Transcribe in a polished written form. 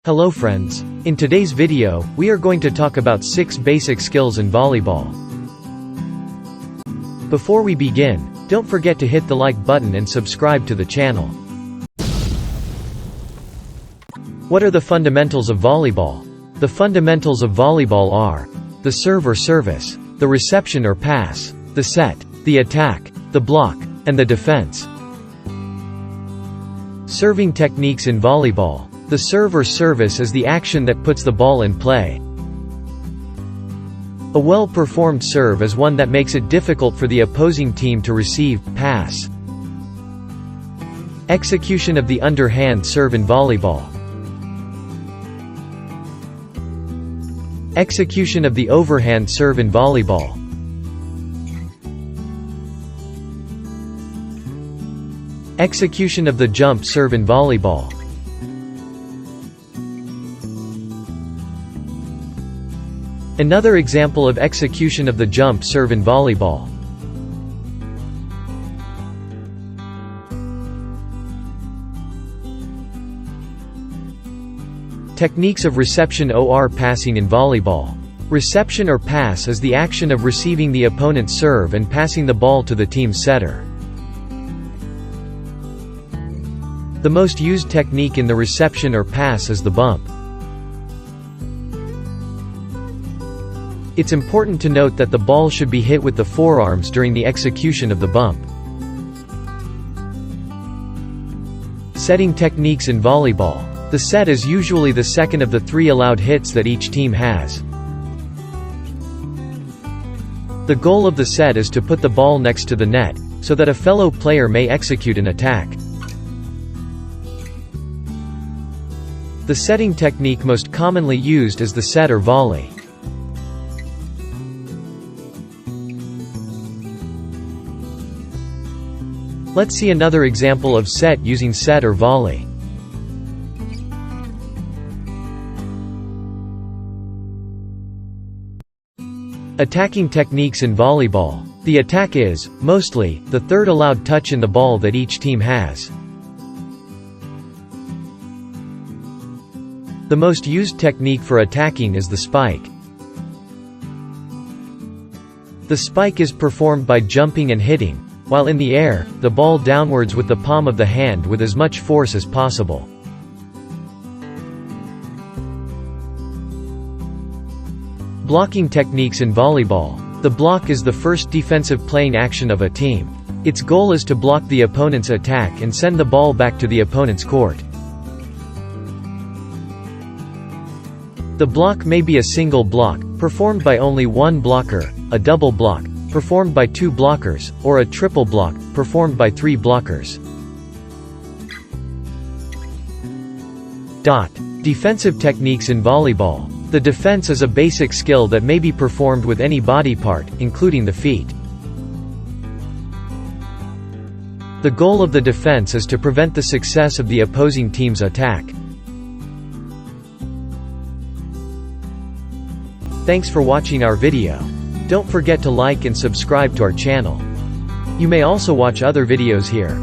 Hello friends. In today's video, we are going to talk about 6 basic skills in volleyball. Before we begin, don't forget to hit the like button and subscribe to the channel. What are the fundamentals of volleyball? The fundamentals of volleyball are the serve or service, the reception or pass, the set, the attack, the block, and the defense. Serving techniques in volleyball. The serve or service is the action that puts the ball in play. A well-performed serve is one that makes it difficult for the opposing team to receive, pass. Execution of the underhand serve in volleyball. Execution of the overhand serve in volleyball. Execution of the jump serve in volleyball. Another example of execution of the jump serve in volleyball. Techniques of reception or passing in volleyball. Reception or pass is the action of receiving the opponent's serve and passing the ball to the team's setter. The most used technique in the reception or pass is the bump. It's important to note that the ball should be hit with the forearms during the execution of the bump. Setting techniques in volleyball. The set is usually the second of the 3 allowed hits that each team has. The goal of the set is to put the ball next to the net, so that a fellow player may execute an attack. The setting technique most commonly used is the set or volley. Let's see another example of set using set or volley. Attacking techniques in volleyball. The attack is, mostly, the third allowed touch in the ball that each team has. The most used technique for attacking is the spike. The spike is performed by jumping and hitting, while in the air, the ball downwards with the palm of the hand with as much force as possible. Blocking techniques in volleyball. The block is the first defensive playing action of a team. Its goal is to block the opponent's attack and send the ball back to the opponent's court. The block may be a single block, performed by only one blocker, a double block, performed by 2 blockers, or a triple block, performed by 3 blockers. Defensive techniques in volleyball. The defense is a basic skill that may be performed with any body part, including the feet. The goal of the defense is to prevent the success of the opposing team's attack. Thanks for watching our video. Don't forget to like and subscribe to our channel. You may also watch other videos here.